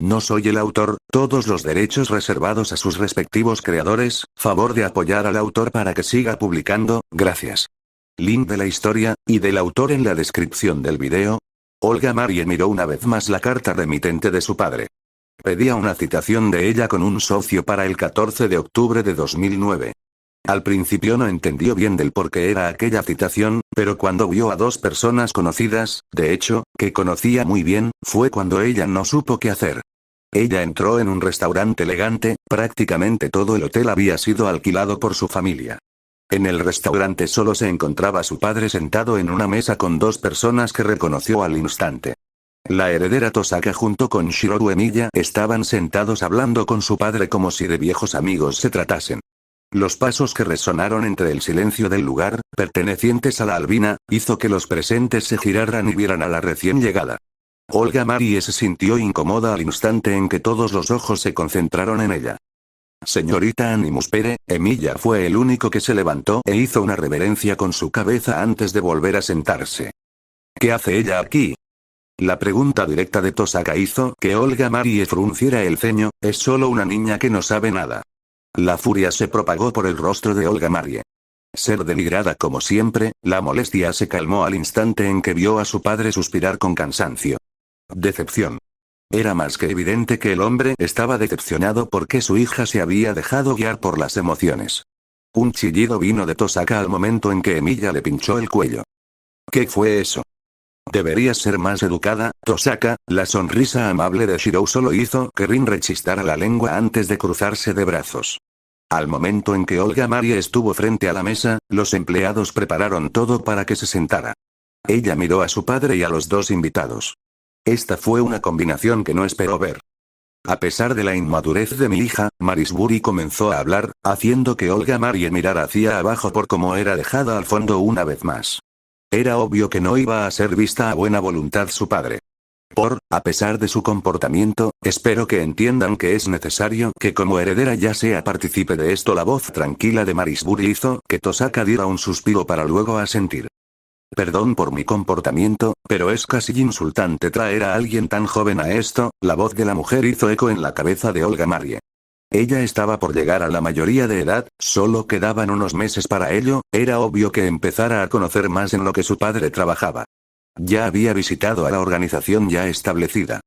No soy el autor, todos los derechos reservados a sus respectivos creadores, favor de apoyar al autor para que siga publicando, gracias. Link de la historia, y del autor en la descripción del video. Olga Marie miró una vez más la carta remitente de su padre. Pedía una citación de ella con un socio para el 14 de octubre de 2009. Al principio no entendió bien del por qué era aquella citación, pero cuando vio a dos personas conocidas, de hecho, que conocía muy bien, fue cuando ella no supo qué hacer. Ella entró en un restaurante elegante, prácticamente todo el hotel había sido alquilado por su familia. En el restaurante solo se encontraba su padre sentado en una mesa con dos personas que reconoció al instante. La heredera Tosaka junto con Shiroru Emiya estaban sentados hablando con su padre como si de viejos amigos se tratasen. Los pasos que resonaron entre el silencio del lugar, pertenecientes a la albina, hizo que los presentes se giraran y vieran a la recién llegada. Olga Marie se sintió incómoda al instante en que todos los ojos se concentraron en ella. Señorita Animus Pere, Emiya fue el único que se levantó e hizo una reverencia con su cabeza antes de volver a sentarse. ¿Qué hace ella aquí? La pregunta directa de Tosaka hizo que Olga Marie frunciera el ceño, es solo una niña que no sabe nada. La furia se propagó por el rostro de Olga Marie. Ser denigrada como siempre, la molestia se calmó al instante en que vio a su padre suspirar con cansancio. Decepción. Era más que evidente que el hombre estaba decepcionado porque su hija se había dejado guiar por las emociones. Un chillido vino de Tosaka al momento en que Emiya le pinchó el cuello. ¿Qué fue eso? Deberías ser más educada, Tosaka. La sonrisa amable de Shirou solo hizo que Rin rechistara la lengua antes de cruzarse de brazos. Al momento en que Olga Marie estuvo frente a la mesa, los empleados prepararon todo para que se sentara. Ella miró a su padre y a los dos invitados. Esta fue una combinación que no esperó ver. A pesar de la inmadurez de mi hija, Marisbury comenzó a hablar, haciendo que Olga Marie mirara hacia abajo por cómo era dejada al fondo una vez más. Era obvio que no iba a ser vista a buena voluntad su padre. A pesar de su comportamiento, espero que entiendan que es necesario que como heredera ya sea partícipe de esto. La voz tranquila de Marisbury hizo que Tosaka diera un suspiro para luego asentir. Perdón por mi comportamiento, pero es casi insultante traer a alguien tan joven a esto. La voz de la mujer hizo eco en la cabeza de Olga Marie. Ella estaba por llegar a la mayoría de edad, solo quedaban unos meses para ello, era obvio que empezara a conocer más en lo que su padre trabajaba. Ya había visitado a la organización ya establecida.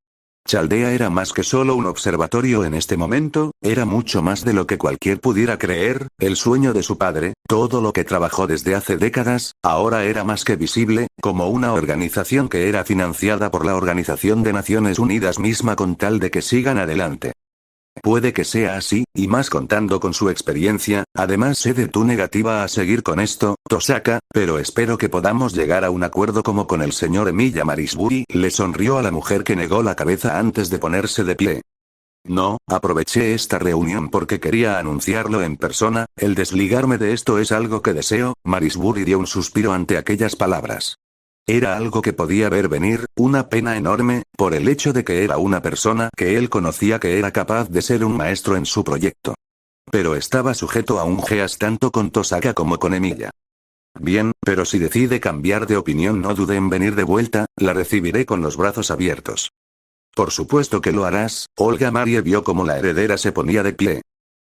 Chaldea era más que solo un observatorio en este momento, era mucho más de lo que cualquier pudiera creer, el sueño de su padre, todo lo que trabajó desde hace décadas, ahora era más que visible, como una organización que era financiada por la Organización de Naciones Unidas misma con tal de que sigan adelante. Puede que sea así, y más contando con su experiencia, además sé de tu negativa a seguir con esto, Tosaka, pero espero que podamos llegar a un acuerdo como con el señor Emiya. Marisbury le sonrió a la mujer que negó la cabeza antes de ponerse de pie. No, aproveché esta reunión porque quería anunciarlo en persona, el desligarme de esto es algo que deseo. Marisbury dio un suspiro ante aquellas palabras. Era algo que podía ver venir, una pena enorme, por el hecho de que era una persona que él conocía que era capaz de ser un maestro en su proyecto. Pero estaba sujeto a un geas tanto con Tosaka como con Emiya. Bien, pero si decide cambiar de opinión no dude en venir de vuelta, la recibiré con los brazos abiertos. Por supuesto que lo harás. Olga Marie vio cómo la heredera se ponía de pie.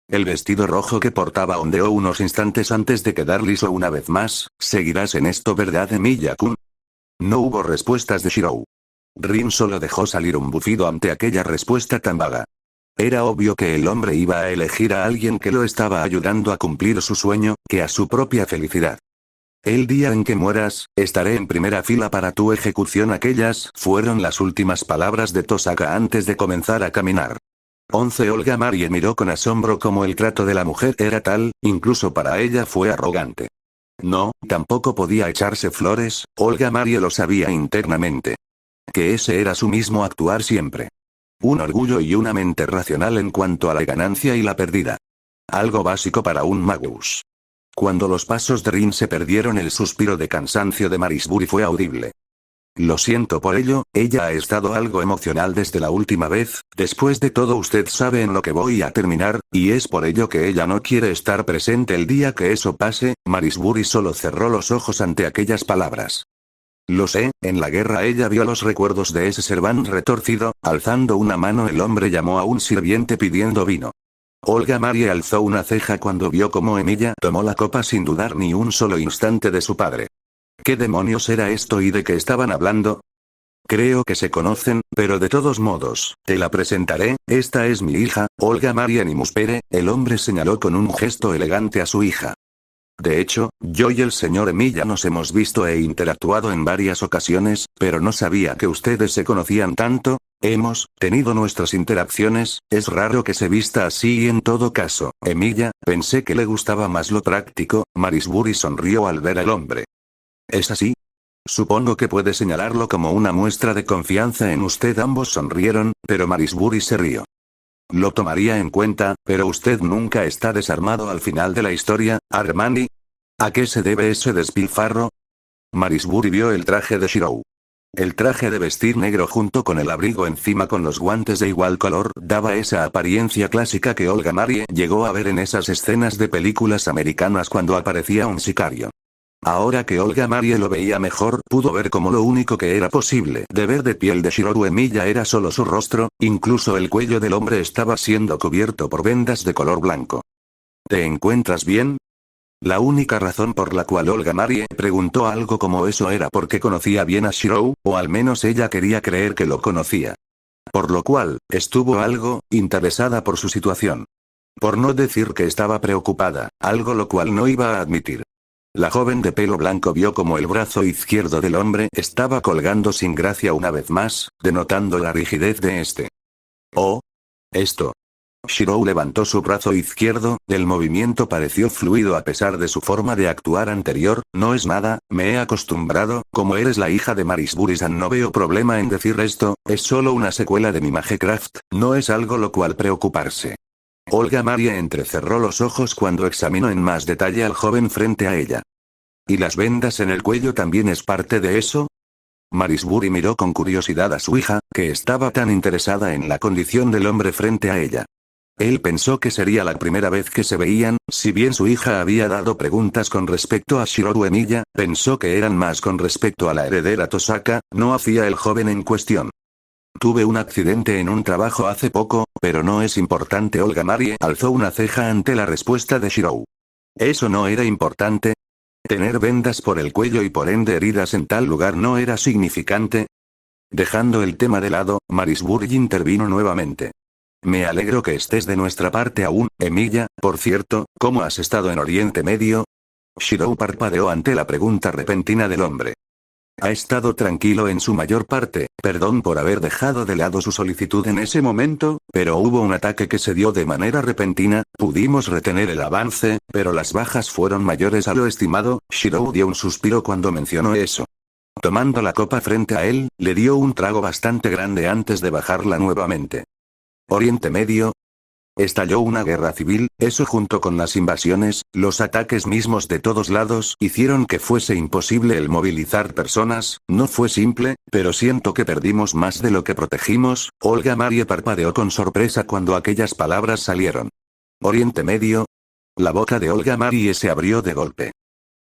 El vestido rojo que portaba ondeó unos instantes antes de quedar liso una vez más. ¿Seguirás en esto, verdad, Emiya-kun? No hubo respuestas de Shirou. Rin solo dejó salir un bufido ante aquella respuesta tan vaga. Era obvio que el hombre iba a elegir a alguien que lo estaba ayudando a cumplir su sueño, que a su propia felicidad. El día en que mueras, estaré en primera fila para tu ejecución. Aquellas fueron las últimas palabras de Tosaka antes de comenzar a caminar. 11. Olga Marie miró con asombro cómo el trato de la mujer era tal, incluso para ella fue arrogante. No, tampoco podía echarse flores, Olga Marie lo sabía internamente. Que ese era su mismo actuar siempre. Un orgullo y una mente racional en cuanto a la ganancia y la pérdida. Algo básico para un magus. Cuando los pasos de Rin se perdieron, el suspiro de cansancio de Marisbury fue audible. Lo siento por ello, ella ha estado algo emocional desde la última vez. Después de todo usted sabe en lo que voy a terminar, y es por ello que ella no quiere estar presente el día que eso pase. Marisbury solo cerró los ojos ante aquellas palabras. Lo sé, en la guerra ella vio los recuerdos de ese serván retorcido, alzando una mano el hombre llamó a un sirviente pidiendo vino. Olga Marie alzó una ceja cuando vio cómo Emilia tomó la copa sin dudar ni un solo instante de su padre. ¿Qué demonios era esto y de qué estaban hablando? Creo que se conocen, pero de todos modos, te la presentaré, esta es mi hija, Olga Marie Nimuspere, el hombre señaló con un gesto elegante a su hija. De hecho, yo y el señor Emilia nos hemos visto e interactuado en varias ocasiones, pero no sabía que ustedes se conocían tanto. Hemos tenido nuestras interacciones, es raro que se vista así y en todo caso, Emilia, pensé que le gustaba más lo práctico. Marisbury sonrió al ver al hombre. ¿Es así? Supongo que puede señalarlo como una muestra de confianza en usted. Ambos sonrieron, pero Marisbury se rió. Lo tomaría en cuenta, pero usted nunca está desarmado al final de la historia, Armani. ¿A qué se debe ese despilfarro? Marisbury vio el traje de Shirou. El traje de vestir negro junto con el abrigo encima con los guantes de igual color daba esa apariencia clásica que Olga Marie llegó a ver en esas escenas de películas americanas cuando aparecía un sicario. Ahora que Olga Marie lo veía mejor, pudo ver como lo único que era posible de ver de piel de Shirou Emilia era solo su rostro, incluso el cuello del hombre estaba siendo cubierto por vendas de color blanco. ¿Te encuentras bien? La única razón por la cual Olga Marie preguntó algo como eso era porque conocía bien a Shirou, o al menos ella quería creer que lo conocía. Por lo cual, estuvo algo interesada por su situación. Por no decir que estaba preocupada, algo lo cual no iba a admitir. La joven de pelo blanco vio como el brazo izquierdo del hombre estaba colgando sin gracia una vez más, denotando la rigidez de este. Oh. Esto. Shirou levantó su brazo izquierdo, el movimiento pareció fluido a pesar de su forma de actuar anterior. No es nada, me he acostumbrado, como eres la hija de Marisbury-san no veo problema en decir esto, es solo una secuela de mi Magecraft, no es algo lo cual preocuparse. Olga Marie entrecerró los ojos cuando examinó en más detalle al joven frente a ella. ¿Y las vendas en el cuello también es parte de eso? Marisbury miró con curiosidad a su hija, que estaba tan interesada en la condición del hombre frente a ella. Él pensó que sería la primera vez que se veían, si bien su hija había dado preguntas con respecto a Shirou Emilia, pensó que eran más con respecto a la heredera Tosaka, no hacía el joven en cuestión. Tuve un accidente en un trabajo hace poco, pero no es importante. Olga Marie alzó una ceja ante la respuesta de Shirou. ¿Eso no era importante? ¿Tener vendas por el cuello y por ende heridas en tal lugar no era significante? Dejando el tema de lado, Marisbury intervino nuevamente. Me alegro que estés de nuestra parte aún, Emilia. Por cierto, ¿cómo has estado en Oriente Medio? Shirou parpadeó ante la pregunta repentina del hombre. Ha estado tranquilo en su mayor parte, perdón por haber dejado de lado su solicitud en ese momento, pero hubo un ataque que se dio de manera repentina, pudimos retener el avance, pero las bajas fueron mayores a lo estimado. Shirou dio un suspiro cuando mencionó eso. Tomando la copa frente a él, le dio un trago bastante grande antes de bajarla nuevamente. Oriente Medio. Estalló una guerra civil, eso junto con las invasiones, los ataques mismos de todos lados hicieron que fuese imposible el movilizar personas, no fue simple, pero siento que perdimos más de lo que protegimos. Olga Marie parpadeó con sorpresa cuando aquellas palabras salieron. Oriente Medio. La boca de Olga Marie se abrió de golpe.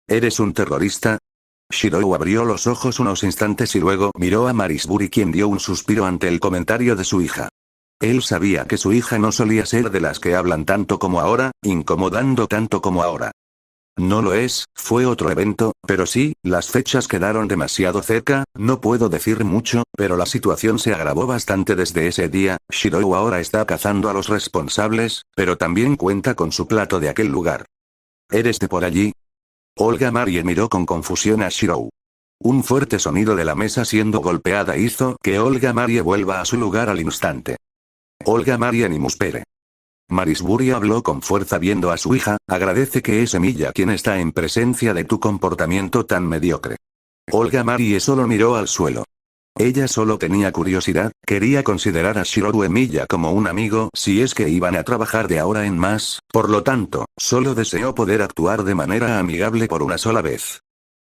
¿Eres un terrorista? Shirou abrió los ojos unos instantes y luego miró a Marisbury, quien dio un suspiro ante el comentario de su hija. Él sabía que su hija no solía ser de las que hablan tanto como ahora, incomodando tanto como ahora. No lo es, fue otro evento, pero sí, las fechas quedaron demasiado cerca, no puedo decir mucho, pero la situación se agravó bastante desde ese día. Shirou ahora está cazando a los responsables, pero también cuenta con su plato de aquel lugar. ¿Eres de por allí? Olga Marie miró con confusión a Shirou. Un fuerte sonido de la mesa siendo golpeada hizo que Olga Marie vuelva a su lugar al instante. Olga Marie Nimuspere. Marisbury habló con fuerza viendo a su hija, agradece que es Emilia quien está en presencia de tu comportamiento tan mediocre. Olga Marie solo miró al suelo. Ella solo tenía curiosidad, quería considerar a Shirou Emilia como un amigo si es que iban a trabajar de ahora en más, por lo tanto, solo deseó poder actuar de manera amigable por una sola vez.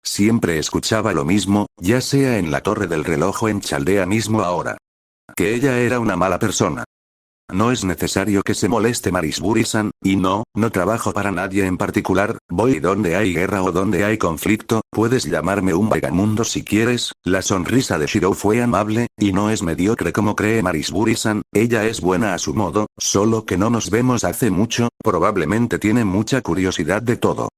Siempre escuchaba lo mismo, ya sea en la torre del reloj o en Chaldea mismo ahora. Que ella era una mala persona. No es necesario que se moleste Marisburi-san, y no trabajo para nadie en particular, voy donde hay guerra o donde hay conflicto, puedes llamarme un vagamundo si quieres. La sonrisa de Shirou fue amable, y no es mediocre como cree Marisburi-san, ella es buena a su modo, solo que no nos vemos hace mucho, probablemente tiene mucha curiosidad de todo.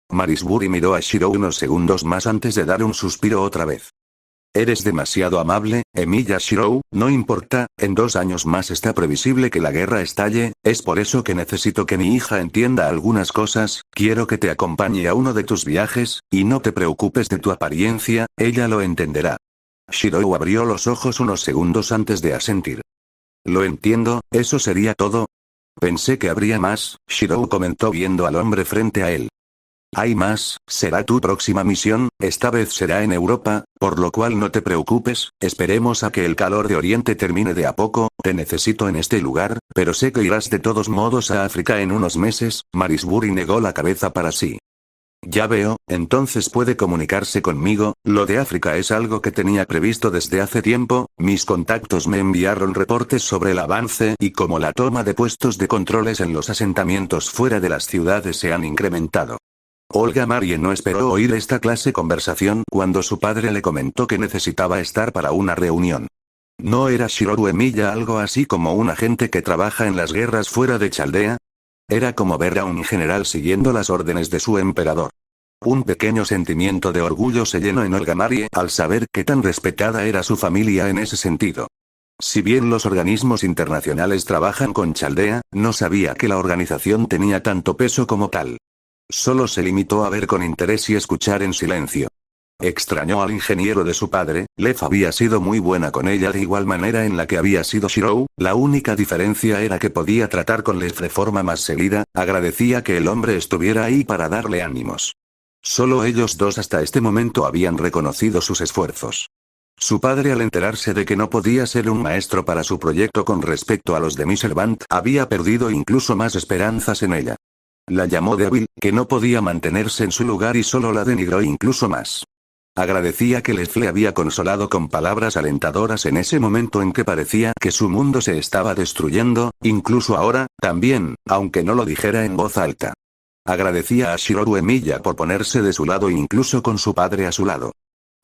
Marisburi miró a Shirou unos segundos más antes de dar un suspiro otra vez. Eres demasiado amable, Emilia Shirou, no importa, en 2 años más está previsible que la guerra estalle, es por eso que necesito que mi hija entienda algunas cosas, quiero que te acompañe a uno de tus viajes, y no te preocupes de tu apariencia, ella lo entenderá. Shirou abrió los ojos unos segundos antes de asentir. Lo entiendo, ¿eso sería todo? Pensé que habría más, Shirou comentó viendo al hombre frente a él. Hay más, será tu próxima misión, esta vez será en Europa, por lo cual no te preocupes, esperemos a que el calor de Oriente termine de a poco, te necesito en este lugar, pero sé que irás de todos modos a África en unos meses, Marisburi negó la cabeza para sí. Ya veo, entonces puede comunicarse conmigo, lo de África es algo que tenía previsto desde hace tiempo, mis contactos me enviaron reportes sobre el avance y como la toma de puestos de controles en los asentamientos fuera de las ciudades se han incrementado. Olga Marie no esperó oír esta clase conversación cuando su padre le comentó que necesitaba estar para una reunión. ¿No era Shirou Emilia algo así como un agente que trabaja en las guerras fuera de Chaldea? Era como ver a un general siguiendo las órdenes de su emperador. Un pequeño sentimiento de orgullo se llenó en Olga Marie al saber que tan respetada era su familia en ese sentido. Si bien los organismos internacionales trabajan con Chaldea, no sabía que la organización tenía tanto peso como tal. Solo se limitó a ver con interés y escuchar en silencio. Extrañó al ingeniero de su padre, Lev había sido muy buena con ella de igual manera en la que había sido Shirou, la única diferencia era que podía tratar con Lev de forma más seguida, agradecía que el hombre estuviera ahí para darle ánimos. Solo ellos dos hasta este momento habían reconocido sus esfuerzos. Su padre al enterarse de que no podía ser un maestro para su proyecto con respecto a los de Miservant, había perdido incluso más esperanzas en ella. La llamó débil, que no podía mantenerse en su lugar y solo la denigró incluso más. Agradecía que Lev le había consolado con palabras alentadoras en ese momento en que parecía que su mundo se estaba destruyendo, incluso ahora, también, aunque no lo dijera en voz alta. Agradecía a Shirou Emilia por ponerse de su lado incluso con su padre a su lado.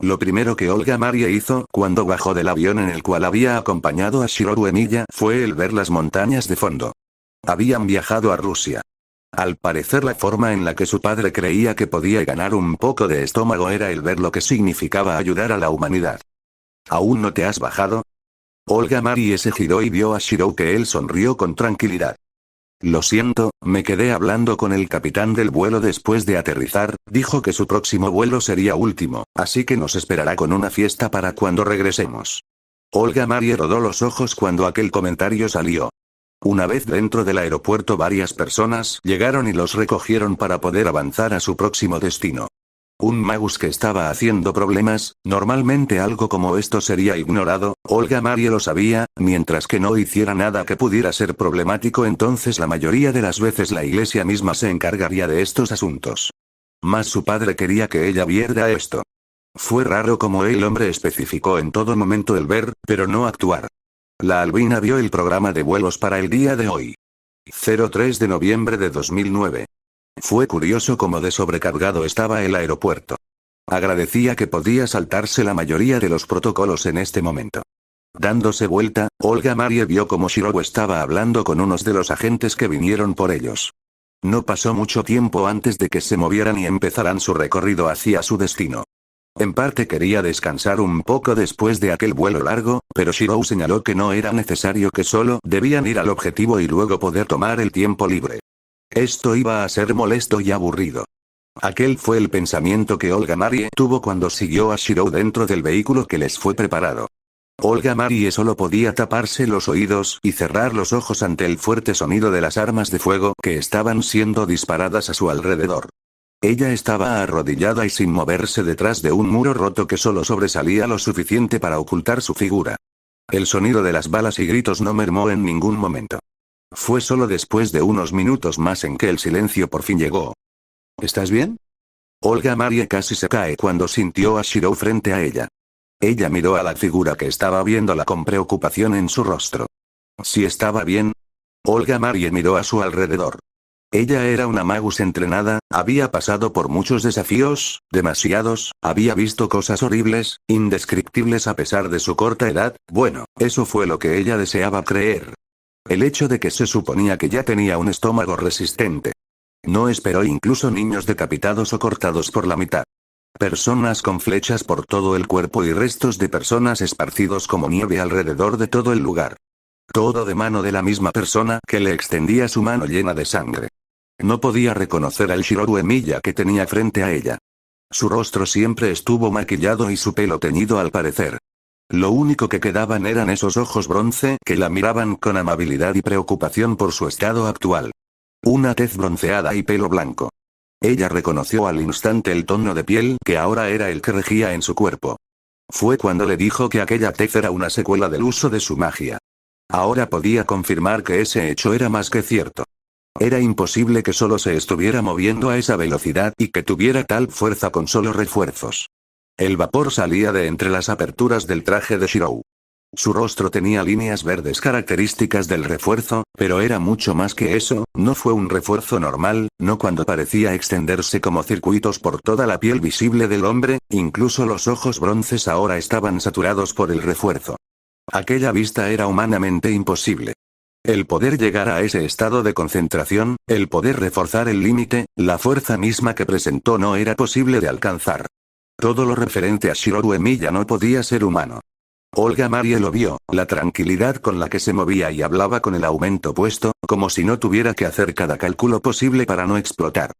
Lo primero que Olga Marie hizo cuando bajó del avión en el cual había acompañado a Shirou Emilia fue el ver las montañas de fondo. Habían viajado a Rusia. Al parecer la forma en la que su padre creía que podía ganar un poco de estómago era el ver lo que significaba ayudar a la humanidad. ¿Aún no te has bajado? Olga Marie se giró y vio a Shirou que él sonrió con tranquilidad. Lo siento, me quedé hablando con el capitán del vuelo después de aterrizar, dijo que su próximo vuelo sería último, así que nos esperará con una fiesta para cuando regresemos. Olga Marie rodó los ojos cuando aquel comentario salió. Una vez dentro del aeropuerto varias personas llegaron y los recogieron para poder avanzar a su próximo destino. Un magus que estaba haciendo problemas, normalmente algo como esto sería ignorado, Olga Marie lo sabía, mientras que no hiciera nada que pudiera ser problemático entonces la mayoría de las veces la iglesia misma se encargaría de estos asuntos. Mas su padre quería que ella viera esto. Fue raro como el hombre especificó en todo momento el ver, pero no actuar. La albina vio el programa de vuelos para el día de hoy. 03 de noviembre de 2009. Fue curioso cómo de sobrecargado estaba el aeropuerto. Agradecía que podía saltarse la mayoría de los protocolos en este momento. Dándose vuelta, Olga Marie vio cómo Shirou estaba hablando con unos de los agentes que vinieron por ellos. No pasó mucho tiempo antes de que se movieran y empezaran su recorrido hacia su destino. En parte quería descansar un poco después de aquel vuelo largo, pero Shirou señaló que no era necesario, que solo debían ir al objetivo y luego poder tomar el tiempo libre. Esto iba a ser molesto y aburrido. Aquel fue el pensamiento que Olga Marie tuvo cuando siguió a Shirou dentro del vehículo que les fue preparado. Olga Marie solo podía taparse los oídos y cerrar los ojos ante el fuerte sonido de las armas de fuego que estaban siendo disparadas a su alrededor. Ella estaba arrodillada y sin moverse detrás de un muro roto que solo sobresalía lo suficiente para ocultar su figura. El sonido de las balas y gritos no mermó en ningún momento. Fue solo después de unos minutos más en que el silencio por fin llegó. ¿Estás bien? Olga Marie casi se cae cuando sintió a Shirou frente a ella. Ella miró a la figura que estaba viéndola con preocupación en su rostro. Si estaba bien. Olga Marie miró a su alrededor. Ella era una magus entrenada, había pasado por muchos desafíos, demasiados, había visto cosas horribles, indescriptibles a pesar de su corta edad, bueno, eso fue lo que ella deseaba creer. El hecho de que se suponía que ya tenía un estómago resistente. No esperó incluso niños decapitados o cortados por la mitad. Personas con flechas por todo el cuerpo y restos de personas esparcidos como nieve alrededor de todo el lugar. Todo de mano de la misma persona que le extendía su mano llena de sangre. No podía reconocer al Shirou Emiya que tenía frente a ella. Su rostro siempre estuvo maquillado y su pelo teñido al parecer. Lo único que quedaban eran esos ojos bronce que la miraban con amabilidad y preocupación por su estado actual. Una tez bronceada y pelo blanco. Ella reconoció al instante el tono de piel que ahora era el que regía en su cuerpo. Fue cuando le dijo que aquella tez era una secuela del uso de su magia. Ahora podía confirmar que ese hecho era más que cierto. Era imposible que solo se estuviera moviendo a esa velocidad y que tuviera tal fuerza con solo refuerzos. El vapor salía de entre las aperturas del traje de Shirou. Su rostro tenía líneas verdes características del refuerzo, pero era mucho más que eso, no fue un refuerzo normal, no cuando parecía extenderse como circuitos por toda la piel visible del hombre, incluso los ojos bronces ahora estaban saturados por el refuerzo. Aquella vista era humanamente imposible. El poder llegar a ese estado de concentración, el poder reforzar el límite, la fuerza misma que presentó no era posible de alcanzar. Todo lo referente a Shirou Emiya no podía ser humano. Olga Marie lo vio, la tranquilidad con la que se movía y hablaba con el aumento puesto, como si no tuviera que hacer cada cálculo posible para no explotar.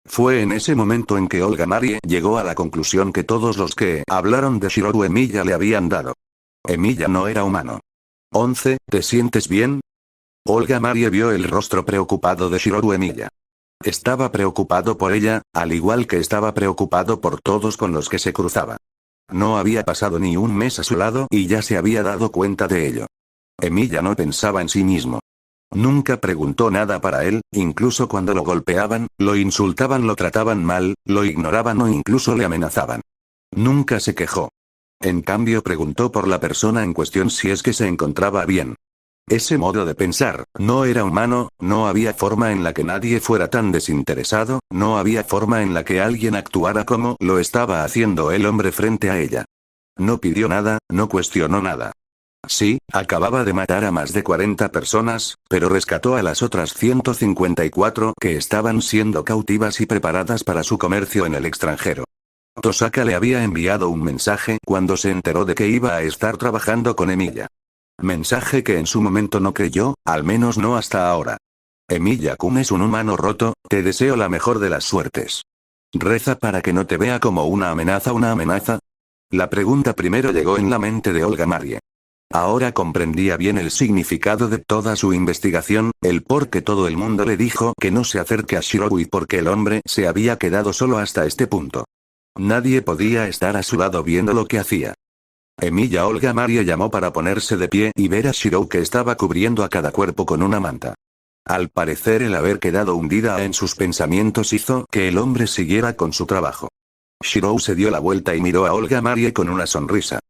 Fue en ese momento en que Olga Marie llegó a la conclusión que todos los que hablaron de Shirou Emiya le habían dado. Emiya no era humano. 11. ¿Te sientes bien? Olga Marie vio el rostro preocupado de Shirou Emiya. Estaba preocupado por ella, al igual que estaba preocupado por todos con los que se cruzaba. No había pasado ni un mes a su lado y ya se había dado cuenta de ello. Emiya no pensaba en sí mismo. Nunca preguntó nada para él, incluso cuando lo golpeaban, lo insultaban, lo trataban mal, lo ignoraban o incluso le amenazaban. Nunca se quejó. En cambio preguntó por la persona en cuestión si es que se encontraba bien. Ese modo de pensar, no era humano, no había forma en la que nadie fuera tan desinteresado, no había forma en la que alguien actuara como lo estaba haciendo el hombre frente a ella. No pidió nada, no cuestionó nada. Sí, acababa de matar a más de 40 personas, pero rescató a las otras 154 que estaban siendo cautivas y preparadas para su comercio en el extranjero. Tosaka le había enviado un mensaje cuando se enteró de que iba a estar trabajando con Emiya. Mensaje que en su momento no creyó, al menos no hasta ahora. Emiya-kun es un humano roto, te deseo la mejor de las suertes. ¿Reza para que no te vea como una amenaza? ¿Una amenaza? La pregunta primero llegó en la mente de Olga Marie. Ahora comprendía bien el significado de toda su investigación, el por qué todo el mundo le dijo que no se acerque a Shirou y por qué el hombre se había quedado solo hasta este punto. Nadie podía estar a su lado viendo lo que hacía. Emiya Olga Marie llamó para ponerse de pie y ver a Shirou que estaba cubriendo a cada cuerpo con una manta. Al parecer el haber quedado hundida en sus pensamientos hizo que el hombre siguiera con su trabajo. Shirou se dio la vuelta y miró a Olga Marie con una sonrisa.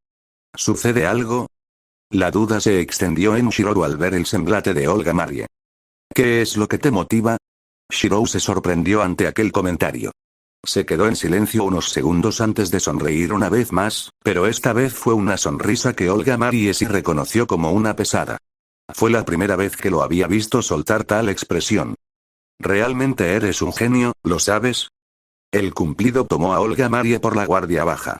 ¿Sucede algo? La duda se extendió en Shirou al ver el semblante de Olga Marie. ¿Qué es lo que te motiva? Shirou se sorprendió ante aquel comentario. Se quedó en silencio unos segundos antes de sonreír una vez más, pero esta vez fue una sonrisa que Olga Marie sí reconoció como una pesada. Fue la primera vez que lo había visto soltar tal expresión. ¿Realmente eres un genio, lo sabes? El cumplido tomó a Olga Marie por la guardia baja.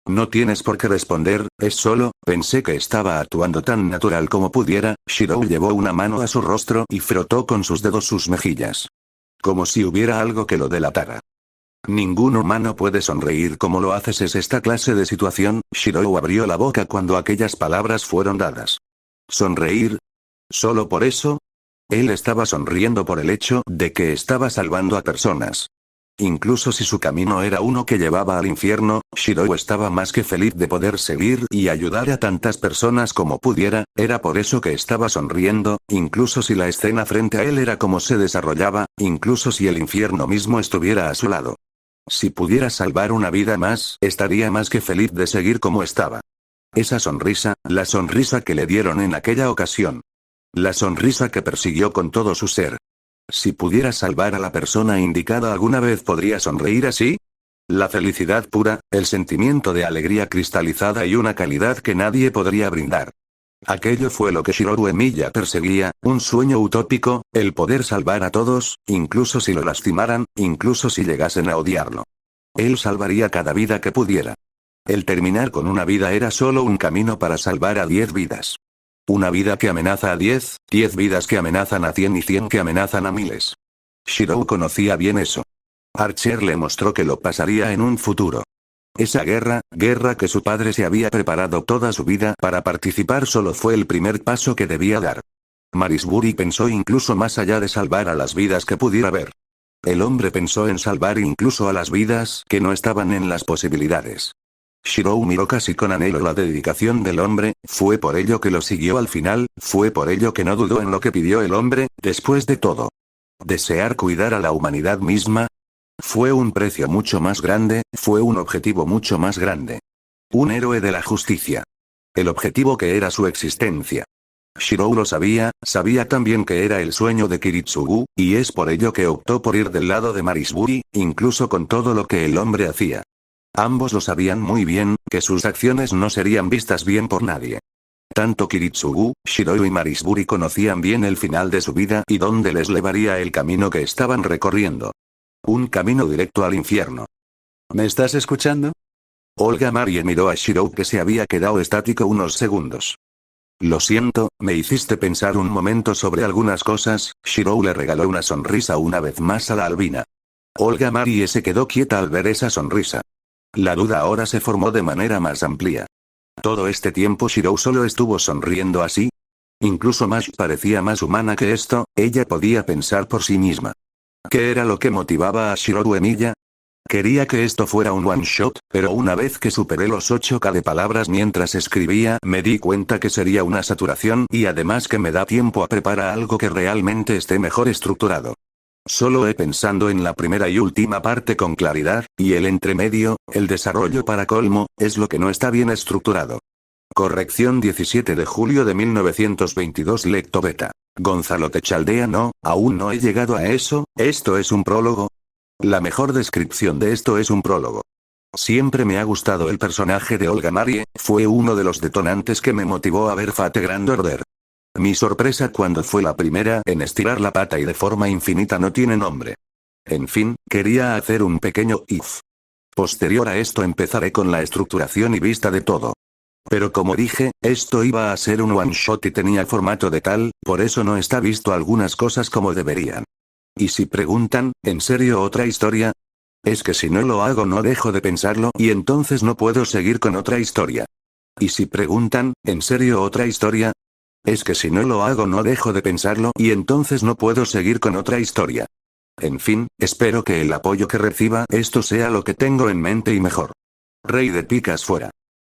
No tienes por qué responder, es solo, pensé que estaba actuando tan natural como pudiera. Shirou llevó una mano a su rostro y frotó con sus dedos sus mejillas. Como si hubiera algo que lo delatara. Ningún humano puede sonreír como lo haces en esta clase de situación. Shirou abrió la boca cuando aquellas palabras fueron dadas. ¿Sonreír? ¿Solo por eso? Él estaba sonriendo por el hecho de que estaba salvando a personas. Incluso si su camino era uno que llevaba al infierno, Shirou estaba más que feliz de poder seguir y ayudar a tantas personas como pudiera, era por eso que estaba sonriendo, incluso si la escena frente a él era como se desarrollaba, incluso si el infierno mismo estuviera a su lado. Si pudiera salvar una vida más, estaría más que feliz de seguir como estaba. Esa sonrisa, la sonrisa que le dieron en aquella ocasión. La sonrisa que persiguió con todo su ser. Si pudiera salvar a la persona indicada alguna vez, ¿podría sonreír así? La felicidad pura, el sentimiento de alegría cristalizada y una calidad que nadie podría brindar. Aquello fue lo que Shiroru Emiya perseguía, un sueño utópico, el poder salvar a todos, incluso si lo lastimaran, incluso si llegasen a odiarlo. Él salvaría cada vida que pudiera. El terminar con una vida era solo un camino para salvar a 10 vidas. Una vida que amenaza a 10, 10 vidas que amenazan a 100 y 100 que amenazan a miles. Shirou conocía bien eso. Archer le mostró que lo pasaría en un futuro. Esa guerra que su padre se había preparado toda su vida para participar, solo fue el primer paso que debía dar. Marisbury pensó incluso más allá de salvar a las vidas que pudiera ver. El hombre pensó en salvar incluso a las vidas que no estaban en las posibilidades. Shirou miró casi con anhelo la dedicación del hombre, fue por ello que lo siguió al final, fue por ello que no dudó en lo que pidió el hombre, después de todo. ¿Desear cuidar a la humanidad misma? Fue un precio mucho más grande, fue un objetivo mucho más grande. Un héroe de la justicia. El objetivo que era su existencia. Shirou lo sabía, sabía también que era el sueño de Kiritsugu, y es por ello que optó por ir del lado de Marisbury, incluso con todo lo que el hombre hacía. Ambos lo sabían muy bien, que sus acciones no serían vistas bien por nadie. Tanto Kiritsugu, Shirou y Marisbury conocían bien el final de su vida y dónde les llevaría el camino que estaban recorriendo. Un camino directo al infierno. ¿Me estás escuchando? Olga Marie miró a Shirou, que se había quedado estático unos segundos. Lo siento, me hiciste pensar un momento sobre algunas cosas. Shirou le regaló una sonrisa una vez más a la albina. Olga Marie se quedó quieta al ver esa sonrisa. La duda ahora se formó de manera más amplia. ¿Todo este tiempo Shirou solo estuvo sonriendo así? Incluso Mash parecía más humana que esto, ella podía pensar por sí misma. ¿Qué era lo que motivaba a Shiroru Emiya? Quería que esto fuera un one shot, pero una vez que superé los 8K de palabras mientras escribía, me di cuenta que sería una saturación y además que me da tiempo a preparar algo que realmente esté mejor estructurado. Solo he pensando en la primera y última parte con claridad, y el entremedio, el desarrollo para colmo, es lo que no está bien estructurado. Corrección 17 de julio de 1922. Lecto beta. Gonzalo Techaldea. No, aún no he llegado a eso, esto es un prólogo. La mejor descripción de esto es un prólogo. Siempre me ha gustado el personaje de Olga Marie, fue uno de los detonantes que me motivó a ver Fate Grand Order. Mi sorpresa cuando fue la primera en estirar la pata y de forma infinita no tiene nombre. En fin, quería hacer un pequeño if. Posterior a esto empezaré con la estructuración y vista de todo. Pero como dije, esto iba a ser un one shot y tenía formato de tal, por eso no está visto algunas cosas como deberían. Y si preguntan, ¿en serio otra historia? Es que si no lo hago no dejo de pensarlo y entonces no puedo seguir con otra historia. Y si preguntan, ¿en serio otra historia? Es que si no lo hago no dejo de pensarlo y entonces no puedo seguir con otra historia. En fin, espero que el apoyo que reciba esto sea lo que tengo en mente y mejor. Rey de picas fuera.